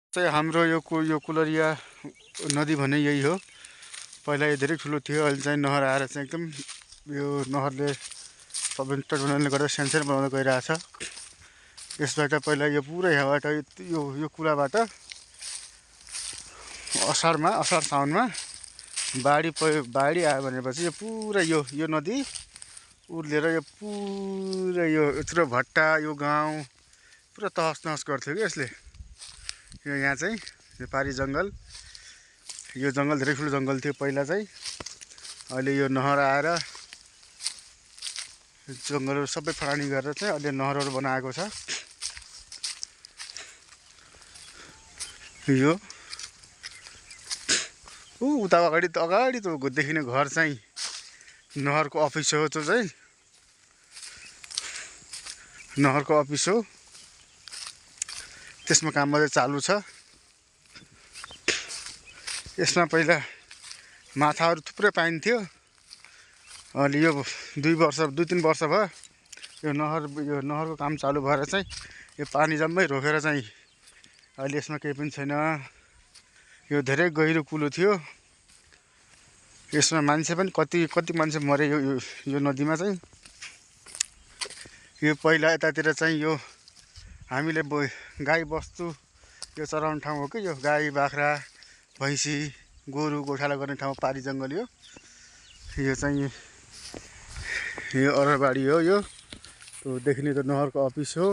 चाहिँ हाम्रो यो कुलरिया नदी भने यही हो। पहिला यो धेरै ठुलो थियो, अहिले चाहिँ नहर आएर चाहिँ एकदम यो नहरले सबै तटबन्धनले गर्दा सानो बनाउँदै गइरहेछ। यसबाट पहिला यो पुरै यहाँबाट यो कुलाबाट असार साउनमा बाढी आयो भनेपछि यो पुरा यो नदी उर्लेर यो पुरै यो यत्रो भट्टा यो गाउँ पुरा तहस नहस गर्थ्यो कि यसले। यो यहाँ चाहिँ नेपाली जङ्गल, यो जङ्गल धेरै ठुलो जङ्गल थियो पहिला चाहिँ। अहिले यो नहर आएर जङ्गलहरू सबै फरानी गरेर चाहिँ अहिले नहरहरू बनाएको छ। यो उता अगाडि त देखिने घर चाहिँ नहरको अफिस हो। त्यो चाहिँ नहरको अफिस हो, त्यसमा काम मात्रै चालु छ। यसमा पहिला माछाहरू थुप्रै पाइन्थ्यो। अहिले यो 2-3 वर्ष भयो यो नहरको काम चालु भएर चाहिँ यो पानी जम्मै रोकेर चाहिँ अहिले यसमा केही पनि छैन। यो धेरै गहिरो कुलो थियो। यसमा मान्छे पनि कति मान्छे मरे यो नदीमा चाहिँ। यो पहिला यतातिर चाहिँ यो हामीले गाई बस्तु यो चराउने ठाउँ हो कि यो गाई बाख्रा भैँसी गोरु गोठाला गर्ने ठाउँ पारी जङ्गल यो चाहिँ यो अरबाडी हो। यो देखिने त नहरको अफिस हो।